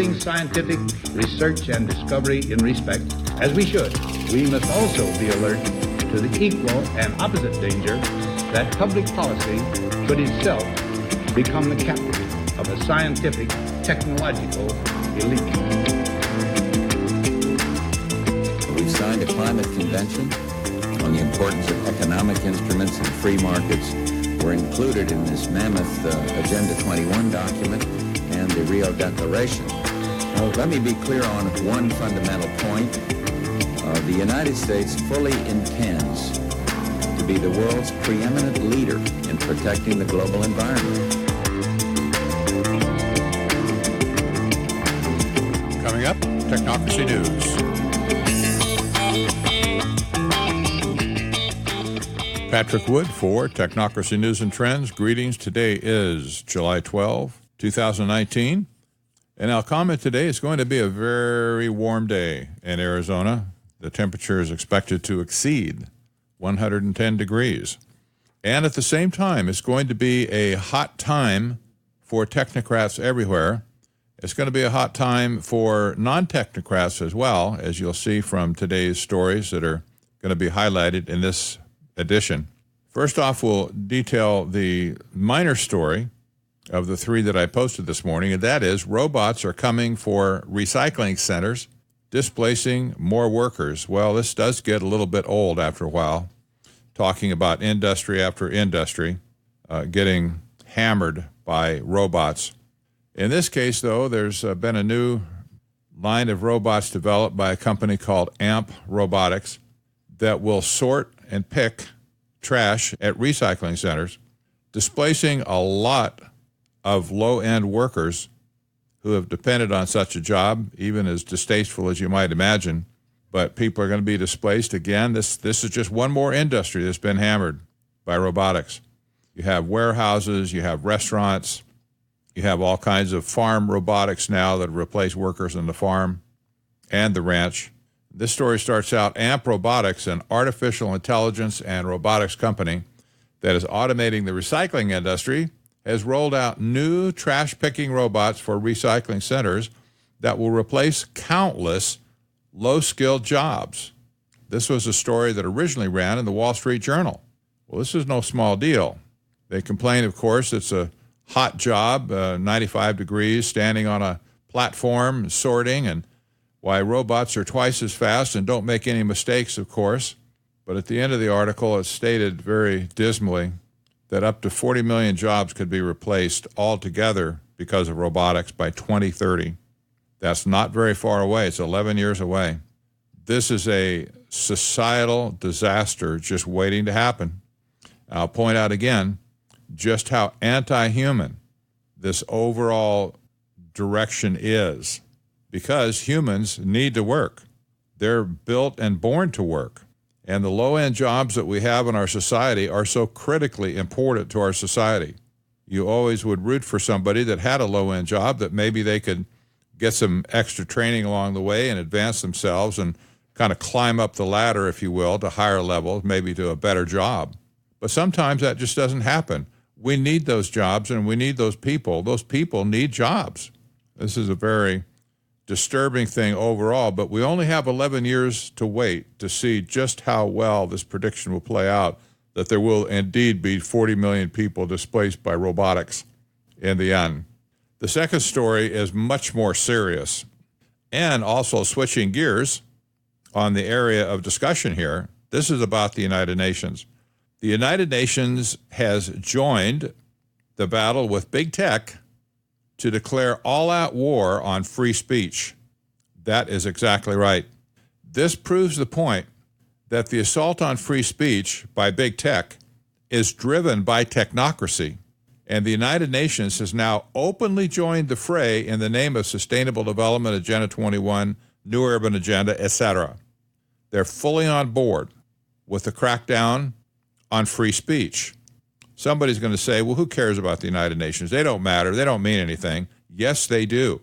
leading scientific research and discovery in respect, as we should, we must also be alert to the equal and opposite danger that public policy should itself become the captive of a scientific, technological elite. We've signed a climate convention on the importance of economic instruments and free markets. Were included in this mammoth Agenda 21 document and the Rio Declaration. Now, let me be clear on one fundamental point. The United States fully intends to be the world's preeminent leader in protecting the global environment. Coming up, Technocracy News. Patrick Wood for Technocracy News and Trends. Greetings. Today is July 12, 2019. And our comment today is going to be a very warm day in Arizona. The temperature is expected to exceed 110 degrees. And at the same time, it's going to be a hot time for technocrats everywhere. It's going to be a hot time for non-technocrats as well, as you'll see from today's stories that are going to be highlighted in this edition. First off, we'll detail the minor story of the three that I posted this morning, and that is robots are coming for recycling centers, displacing more workers. Well, this does get a little bit old after a while, talking about industry after industry getting hammered by robots. In this case, though, there's been a new line of robots developed by a company called AMP Robotics that will sort and pick trash at recycling centers, displacing a lot of low-end workers who have depended on such a job, even as distasteful as you might imagine. But people are going to be displaced again. This is just one more industry that's been hammered by robotics. You have warehouses, you have restaurants, you have all kinds of farm robotics now that replace workers on the farm and the ranch. This story starts out, AMP Robotics, an artificial intelligence and robotics company that is automating the recycling industry, has rolled out new trash-picking robots for recycling centers that will replace countless low-skilled jobs. This was a story that originally ran in the Wall Street Journal. Well, this is no small deal. They complain, of course, it's a hot job, 95 degrees, standing on a platform, sorting, and why robots are twice as fast and don't make any mistakes, of course. But at the end of the article, it's stated very dismally that up to 40 million jobs could be replaced altogether because of robotics by 2030. That's not very far away. It's 11 years away. This is a societal disaster just waiting to happen. I'll point out again just how anti-human this overall direction is, because humans need to work. They're built and born to work. And the low-end jobs that we have in our society are so critically important to our society. You always would root for somebody that had a low-end job that maybe they could get some extra training along the way and advance themselves and kind of climb up the ladder, if you will, to higher levels, maybe to a better job. But sometimes that just doesn't happen. We need those jobs and we need those people. Those people need jobs. This is a very disturbing thing overall, but we only have 11 years to wait to see just how well this prediction will play out, that there will indeed be 40 million people displaced by robotics in the end. The second story is much more serious, and also switching gears on the area of discussion here. This is about the United Nations. The United Nations has joined the battle with big tech to declare all-out war on free speech. That is exactly right. This proves the point that the assault on free speech by big tech is driven by technocracy, and the United Nations has now openly joined the fray in the name of Sustainable Development Agenda 21, New Urban Agenda, etc. They're fully on board with the crackdown on free speech. Somebody's going to say, well, who cares about the United Nations? They don't matter. They don't mean anything. Yes, they do.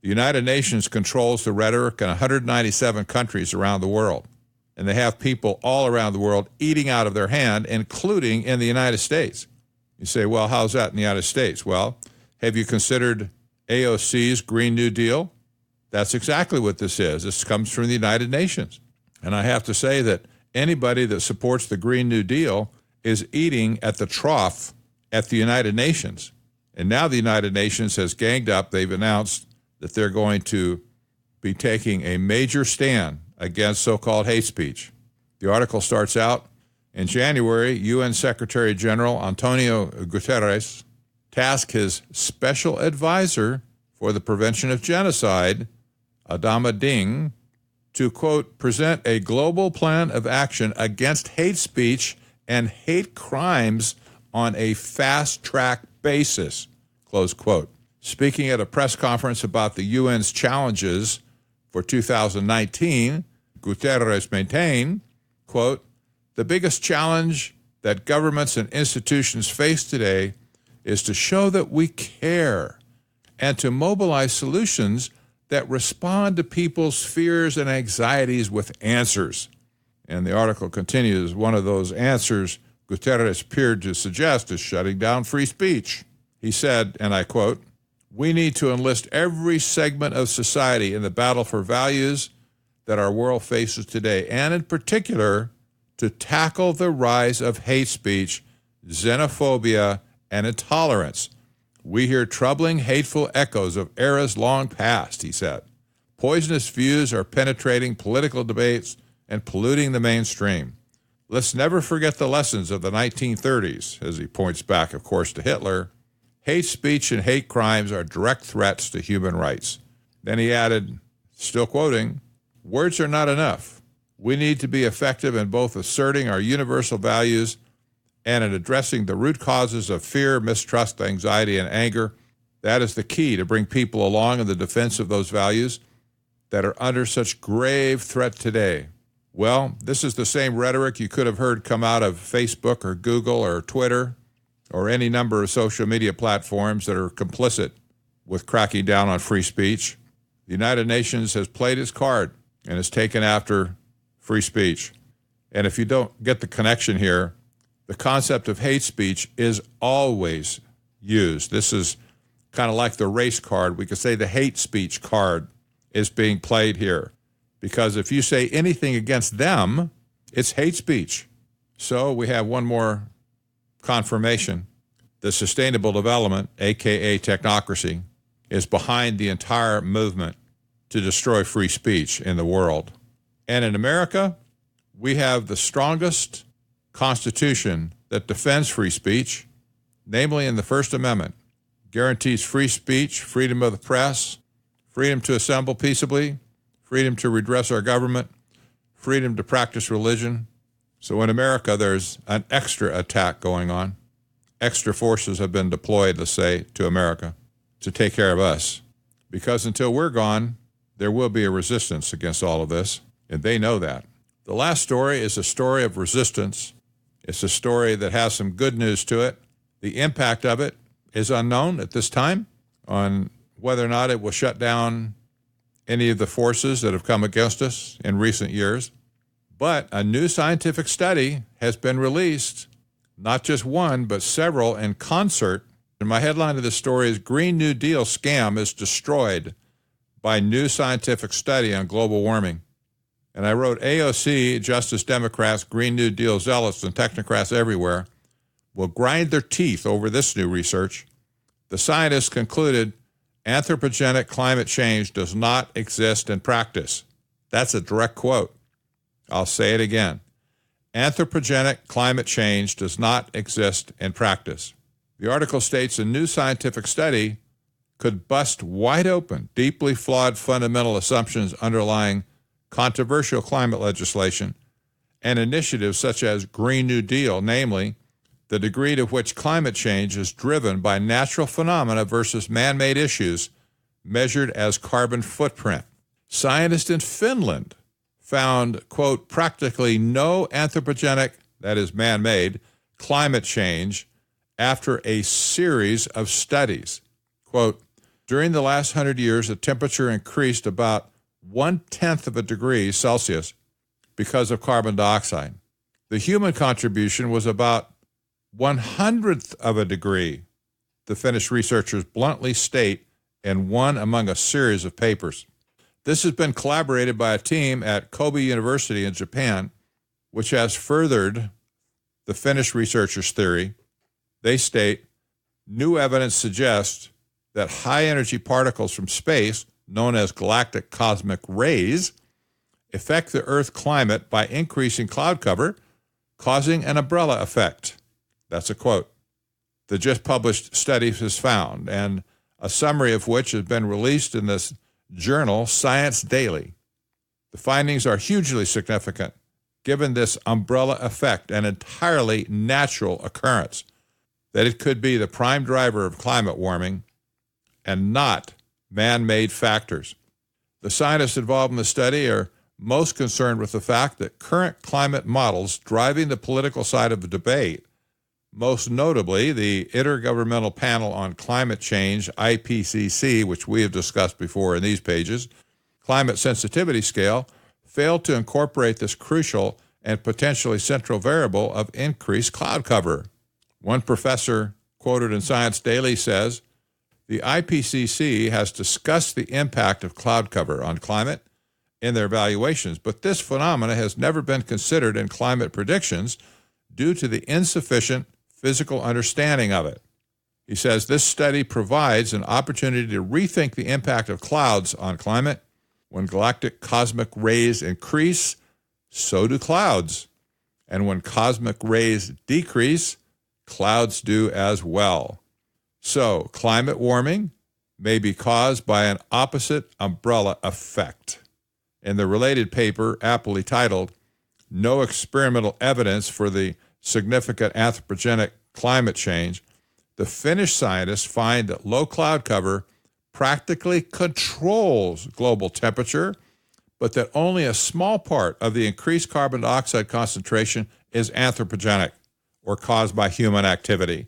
The United Nations controls the rhetoric in 197 countries around the world, and they have people all around the world eating out of their hand, including in the United States. You say, well, how's that in the United States? Well, have you considered AOC's Green New Deal? That's exactly what this is. This comes from the United Nations. And I have to say that anybody that supports the Green New Deal is eating at the trough at the United Nations. And now the United Nations has ganged up. They've announced that they're going to be taking a major stand against so-called hate speech. The article starts out, in January, UN Secretary General Antonio Guterres tasked his special advisor for the prevention of genocide, Adama Ding, to, quote, present a global plan of action against hate speech and hate crimes on a fast-track basis, close quote. Speaking at a press conference about the UN's challenges for 2019, Guterres maintained, quote, the biggest challenge that governments and institutions face today is to show that we care and to mobilize solutions that respond to people's fears and anxieties with answers. And the article continues, one of those answers Guterres appeared to suggest is shutting down free speech. He said, and I quote, we need to enlist every segment of society in the battle for values that our world faces today, and in particular, to tackle the rise of hate speech, xenophobia, and intolerance. We hear troubling, hateful echoes of eras long past, he said. Poisonous views are penetrating political debates and polluting the mainstream. Let's never forget the lessons of the 1930s, as he points back, of course, to Hitler. Hate speech and hate crimes are direct threats to human rights. Then he added, still quoting, words are not enough. We need to be effective in both asserting our universal values and in addressing the root causes of fear, mistrust, anxiety, and anger. That is the key to bring people along in the defense of those values that are under such grave threat today. Well, this is the same rhetoric you could have heard come out of Facebook or Google or Twitter or any number of social media platforms that are complicit with cracking down on free speech. The United Nations has played its card and has taken after free speech. And if you don't get the connection here, the concept of hate speech is always used. This is kind of like the race card. We could say the hate speech card is being played here. Because if you say anything against them, it's hate speech. So we have one more confirmation. The sustainable development, aka technocracy, is behind the entire movement to destroy free speech in the world. And in America, we have the strongest Constitution that defends free speech, namely in the First Amendment, guarantees free speech, freedom of the press, freedom to assemble peaceably, freedom to redress our government, freedom to practice religion. So in America, there's an extra attack going on. Extra forces have been deployed, let's say, to America to take care of us. Because until we're gone, there will be a resistance against all of this, and they know that. The last story is a story of resistance. It's a story that has some good news to it. The impact of it is unknown at this time on whether or not it will shut down any of the forces that have come against us in recent years. But a new scientific study has been released, not just one, but several in concert. And my headline of this story is Green New Deal Scam is Destroyed by New Scientific Study on Global Warming. And I wrote, AOC, Justice Democrats, Green New Deal zealots, and technocrats everywhere will grind their teeth over this new research. The scientists concluded anthropogenic climate change does not exist in practice. That's a direct quote. I'll say it again. Anthropogenic climate change does not exist in practice. The article states a new scientific study could bust wide open deeply flawed fundamental assumptions underlying controversial climate legislation and initiatives such as Green New Deal, namely, the degree to which climate change is driven by natural phenomena versus man-made issues measured as carbon footprint. Scientists in Finland found, quote, practically no anthropogenic, that is man-made, climate change after a series of studies. Quote, during the last 100 years, the temperature increased about 1/10 of a degree Celsius because of carbon dioxide. The human contribution was about 1/100th of a degree, the Finnish researchers bluntly state in one among a series of papers. This has been collaborated by a team at Kobe University in Japan, which has furthered the Finnish researchers' theory. They state, new evidence suggests that high-energy particles from space, known as galactic cosmic rays, affect the Earth climate by increasing cloud cover, causing an umbrella effect. That's a quote. The just published study has found, and a summary of which has been released in this journal, Science Daily. The findings are hugely significant, given this umbrella effect, an entirely natural occurrence, that it could be the prime driver of climate warming and not man-made factors. The scientists involved in the study are most concerned with the fact that current climate models driving the political side of the debate, most notably the Intergovernmental Panel on Climate Change, IPCC, which we have discussed before in these pages, climate sensitivity scale, failed to incorporate this crucial and potentially central variable of increased cloud cover. One professor quoted in Science Daily says, the IPCC has discussed the impact of cloud cover on climate in their evaluations, but this phenomena has never been considered in climate predictions due to the insufficient physical understanding of it. He says this study provides an opportunity to rethink the impact of clouds on climate. When galactic cosmic rays increase, so do clouds. And when cosmic rays decrease, clouds do as well. So, climate warming may be caused by an opposite umbrella effect. In the related paper, aptly titled, No Experimental Evidence for the Significant Anthropogenic Climate Change, the Finnish scientists find that low cloud cover practically controls global temperature, but that only a small part of the increased carbon dioxide concentration is anthropogenic or caused by human activity.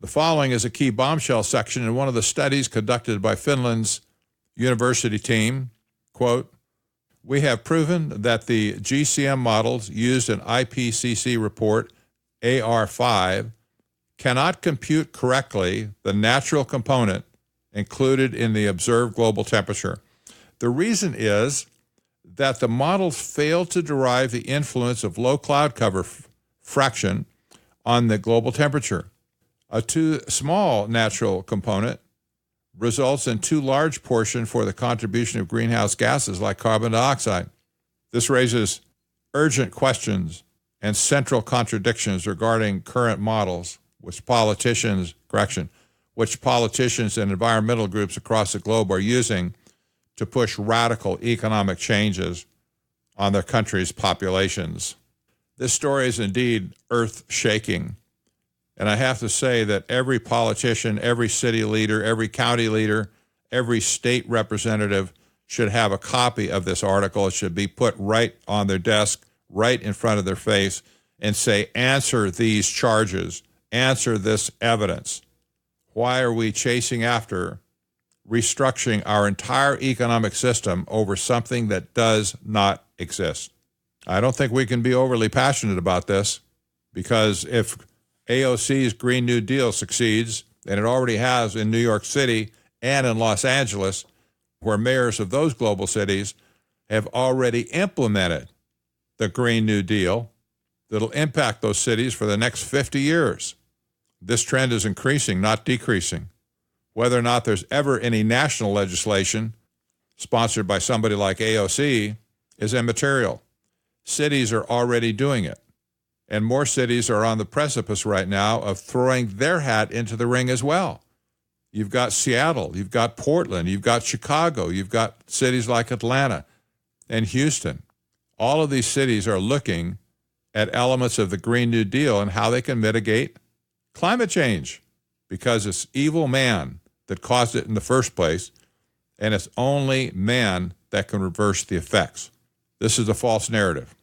The following is a key bombshell section in one of the studies conducted by Finland's university team. Quote, we have proven that the GCM models used in IPCC report AR5 cannot compute correctly the natural component included in the observed global temperature. The reason is that the models fail to derive the influence of low cloud cover fraction on the global temperature. A too small natural component results in too large portion for the contribution of greenhouse gases like carbon dioxide. This raises urgent questions and central contradictions regarding current models, which politicians and environmental groups across the globe are using to push radical economic changes on their country's populations. This story is indeed earth-shaking. And I have to say that every politician, every city leader, every county leader, every state representative should have a copy of this article. It should be put right on their desk, right in front of their face, and say, answer these charges, answer this evidence. Why are we chasing after restructuring our entire economic system over something that does not exist? I don't think we can be overly passionate about this, because if AOC's Green New Deal succeeds, and it already has in New York City and in Los Angeles, where mayors of those global cities have already implemented the Green New Deal that'll impact those cities for the next 50 years. This trend is increasing, not decreasing. Whether or not there's ever any national legislation sponsored by somebody like AOC is immaterial. Cities are already doing it. And more cities are on the precipice right now of throwing their hat into the ring as well. You've got Seattle, you've got Portland, you've got Chicago, you've got cities like Atlanta and Houston. All of these cities are looking at elements of the Green New Deal and how they can mitigate climate change, because it's evil man that caused it in the first place, and it's only man that can reverse the effects. This is a false narrative.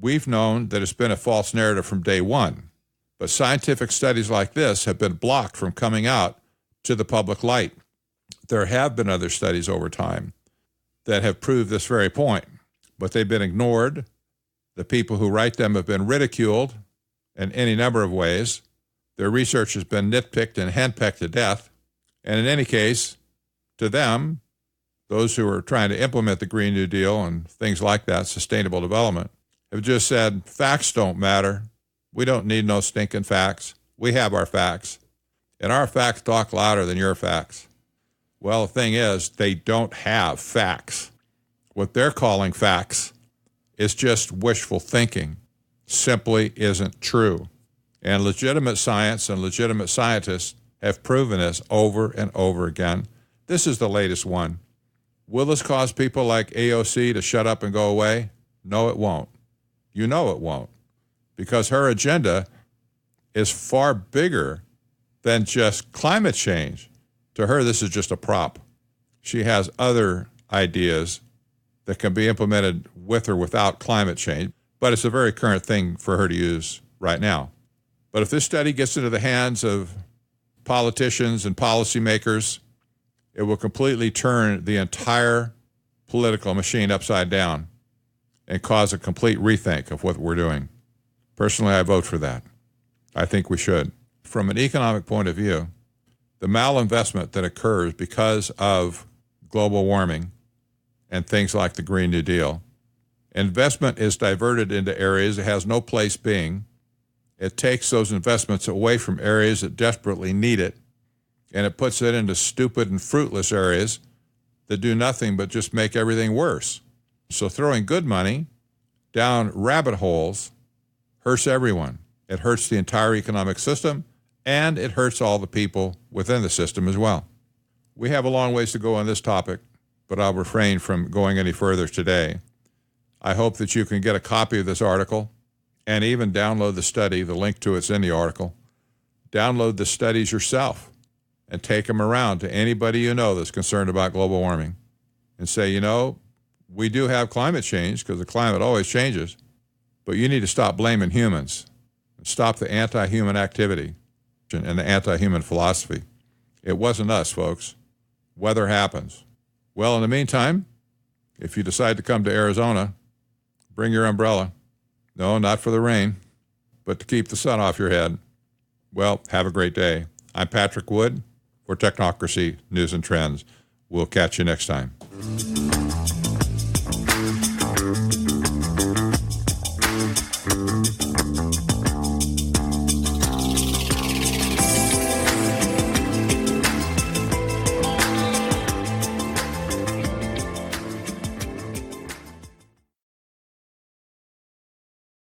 We've known that it's been a false narrative from day one, but scientific studies like this have been blocked from coming out to the public light. There have been other studies over time that have proved this very point, but they've been ignored. The people who write them have been ridiculed in any number of ways. Their research has been nitpicked and henpecked to death. And in any case, to them, those who are trying to implement the Green New Deal and things like that, sustainable development, have just said, facts don't matter. We don't need no stinking facts. We have our facts. And our facts talk louder than your facts. Well, the thing is, they don't have facts. What they're calling facts is just wishful thinking. Simply isn't true. And legitimate science and legitimate scientists have proven this over and over again. This is the latest one. Will this cause people like AOC to shut up and go away? No, it won't. You know it won't. Because her agenda is far bigger than just climate change. To her, this is just a prop. She has other ideas that can be implemented with or without climate change, but it's a very current thing for her to use right now. But if this study gets into the hands of politicians and policymakers, it will completely turn the entire political machine upside down and cause a complete rethink of what we're doing. Personally, I vote for that. I think we should. From an economic point of view, the malinvestment that occurs because of global warming and things like the Green New Deal, investment is diverted into areas it has no place being. It takes those investments away from areas that desperately need it, and it puts it into stupid and fruitless areas that do nothing but just make everything worse. So throwing good money down rabbit holes hurts everyone. It hurts the entire economic system, and it hurts all the people within the system as well. We have a long ways to go on this topic, but I'll refrain from going any further today. I hope that you can get a copy of this article and even download the study. The link to it's in the article. Download the studies yourself and take them around to anybody you know that's concerned about global warming and say, you know, we do have climate change because the climate always changes, but you need to stop blaming humans and stop the anti-human activity and the anti-human philosophy. It wasn't us, folks. Weather happens. Well, in the meantime, if you decide to come to Arizona, bring your umbrella. No, not for the rain, but to keep the sun off your head. Well, have a great day. I'm Patrick Wood for Technocracy News and Trends. We'll catch you next time.